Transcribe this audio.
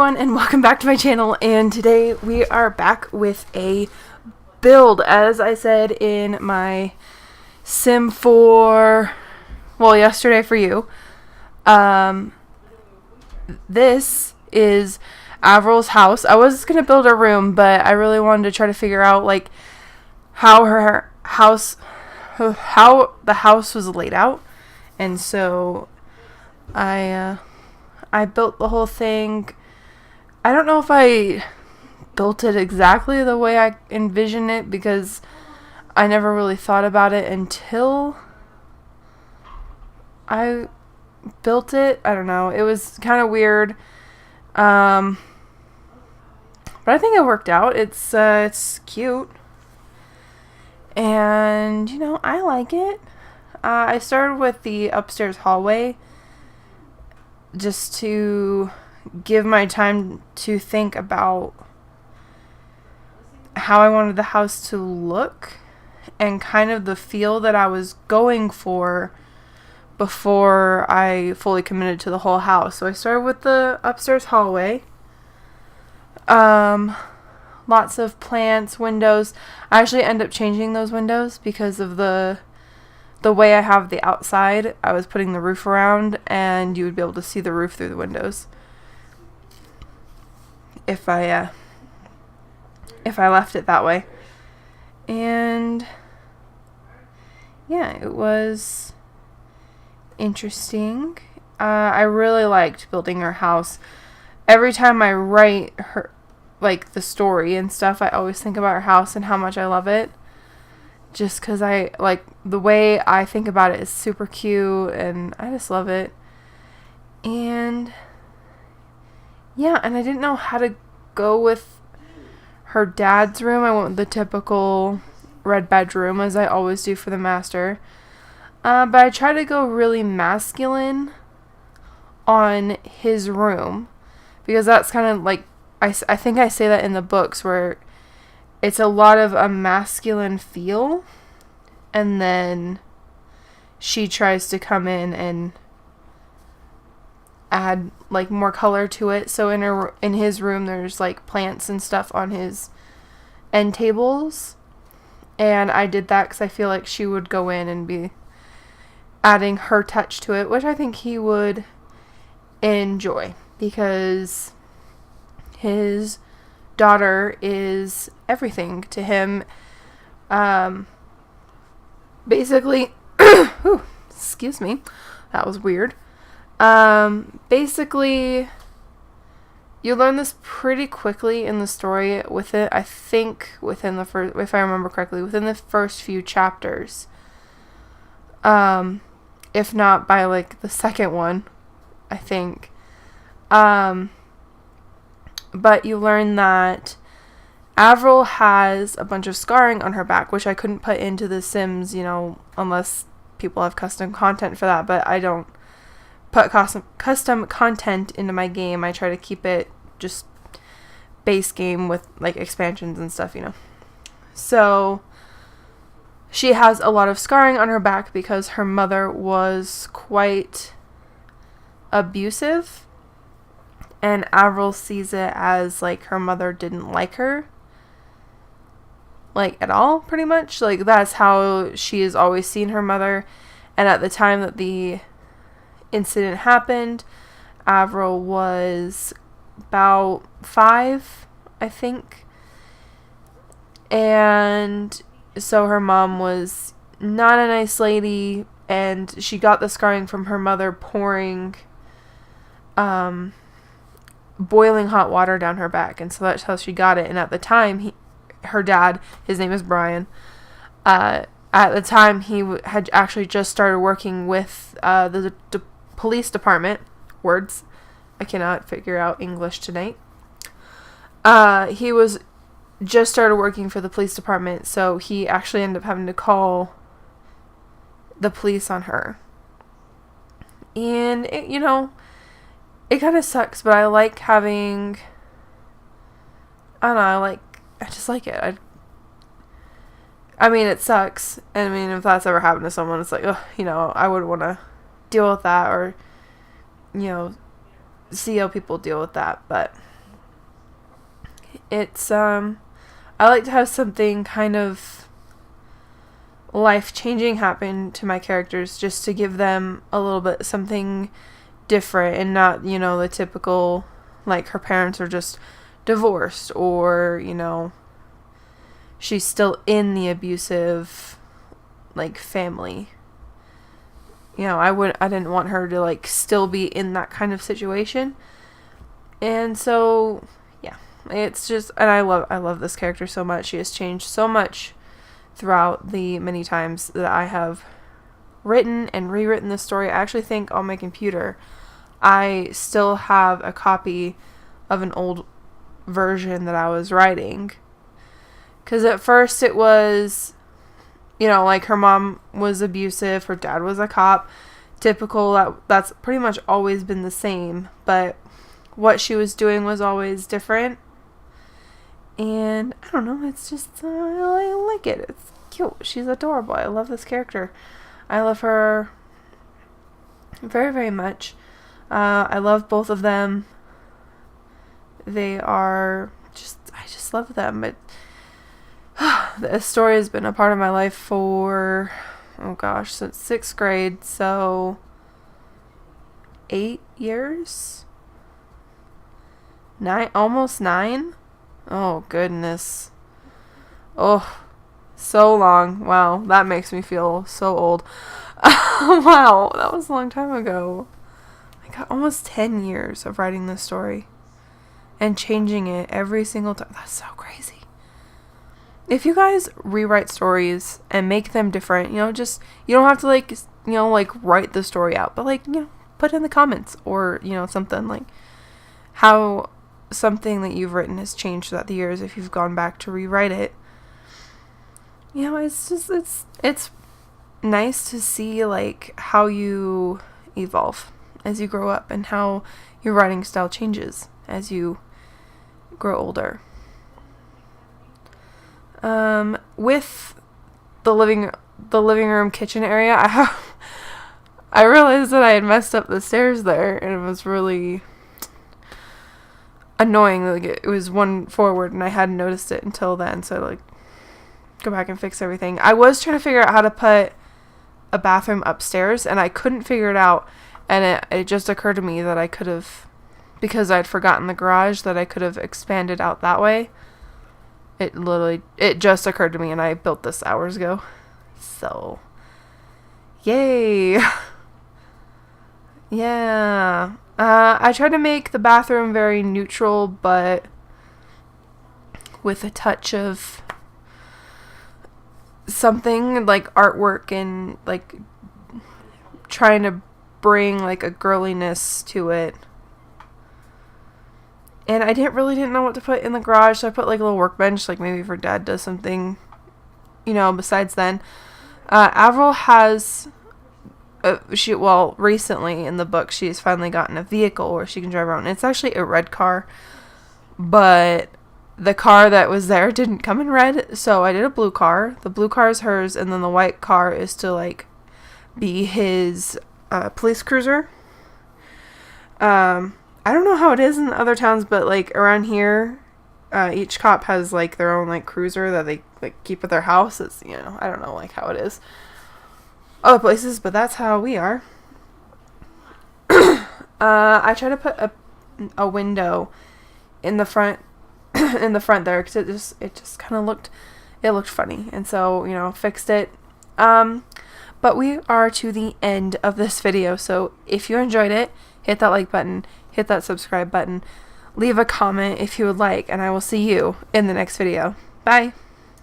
everyone, and welcome back to my channel. And today we are back with a build, as I said in my sim for, well, yesterday for you. This is Avril's house. I was gonna build a room, but I really wanted to try to figure out like how the house was laid out, and so I built the whole thing. I don't know if I built it exactly the way I envisioned it, because I never really thought about it until I built it. I don't know. It was kind of weird. But I think it worked out. It's cute. And, you know, I like it. I started with the upstairs hallway just to give my time to think about how I wanted the house to look and kind of the feel that I was going for before I fully committed to the whole house. So I started with the upstairs hallway. Lots of plants, windows. I actually end up changing those windows because of the way I have the outside. I was putting the roof around, and you would be able to see the roof through the windows if I left it that way. And yeah, it was interesting. I really liked building her house. Every time I write her, like, the story and stuff, I always think about her house and how much I love it. Just because I, like, the way I think about it is super cute, and I just love it. And yeah, and I didn't know how to go with her dad's room. I went with the typical red bedroom, as I always do for the master. But I tried to go really masculine on his room, because that's kind of like, I think I say that in the books, where it's a lot of a masculine feel, and then she tries to come in and add like more color to it. So in his room, there's like plants and stuff on his end tables, and I did that because I feel like she would go in and be adding her touch to it, which I think he would enjoy, because his daughter is everything to him. Basically, ooh, excuse me, that was weird. Basically, you learn this pretty quickly in the story with it. I think within the first, if I remember correctly, within the first few chapters. If not by like the second one, I think. But you learn that Avril has a bunch of scarring on her back, which I couldn't put into the Sims, you know, unless people have custom content for that. But I don't put custom content into my game. I try to keep it just base game with like expansions and stuff, you know. So she has a lot of scarring on her back because her mother was quite abusive. And Avril sees it as, like, her mother didn't like her. Like, at all, pretty much. Like, that's how she has always seen her mother. And at the time that the incident happened, Avril was about 5, I think. And so her mom was not a nice lady. And she got the scarring from her mother pouring boiling hot water down her back, and so that's how she got it. And at the time, her dad, his name is Brian, at the time he had actually just started working with the police department. Words, I cannot figure out English tonight. He was just started working for the police department, so he actually ended up having to call the police on her. And it, you know, it kind of sucks, but I like having, I don't know, I just like it. I mean, it sucks. And I mean, if that's ever happened to someone, it's like, oh, you know, I would want to deal with that, or, you know, see how people deal with that. But It's I like to have something kind of life-changing happen to my characters, just to give them a little bit something different, and not, you know, the typical, like, her parents are just divorced, or, you know, she's still in the abusive, like, family. You know, I didn't want her to, like, still be in that kind of situation. And so, yeah, it's just, and I love this character so much. She has changed so much throughout the many times that I have written and rewritten this story. I actually think on my computer I still have a copy of an old version that I was writing, because at first it was, you know, like, her mom was abusive, her dad was a cop, typical. That's pretty much always been the same, but what she was doing was always different. And I don't know, it's just, I like it. It's cute. She's adorable. I love this character. I love her very, very much. I love both of them. They are just, I just love them. But this story has been a part of my life for, oh gosh, since 6th grade, so 8 years? 9, almost 9? Oh, goodness. Oh, so long. Wow, that makes me feel so old. Wow, that was a long time ago. I got almost 10 years of writing this story and changing it every single time. That's so crazy. If you guys rewrite stories and make them different, you know, just, you don't have to, like, you know, like, write the story out, but, like, you know, put it in the comments, or, you know, something like how something that you've written has changed throughout the years if you've gone back to rewrite it. You know, it's just, it's nice to see, like, how you evolve as you grow up, and how your writing style changes as you grow older. With the living room kitchen area, I realized that I had messed up the stairs there, and it was really annoying. Like, it was one forward, and I hadn't noticed it until then, so I, like, go back and fix everything. I was trying to figure out how to put a bathroom upstairs, and I couldn't figure it out, and it just occurred to me that I could have, because I'd forgotten the garage, that I could have expanded out that way. It just occurred to me, and I built this hours ago. So, yay. Yeah. I tried to make the bathroom very neutral, but with a touch of something like artwork, and, like, trying to bring, like, a girliness to it. And I didn't know what to put in the garage, so I put, like, a little workbench, like, maybe if her dad does something, you know, besides then. Avril has, recently in the book, she's finally gotten a vehicle where she can drive around. It's actually a red car, but the car that was there didn't come in red, so I did a blue car. The blue car is hers, and then the white car is to, like, be his police cruiser. I don't know how it is in other towns, but, like, around here, each cop has, like, their own, like, cruiser that they, like, keep at their house. It's, you know, I don't know, like, how it is other places, but that's how we are. I tried to put a window in the front there, because it just kind of looked funny, and so, you know, fixed it. But we are to the end of this video, so if you enjoyed it, hit that like button, hit that subscribe button, leave a comment if you would like, and I will see you in the next video. Bye!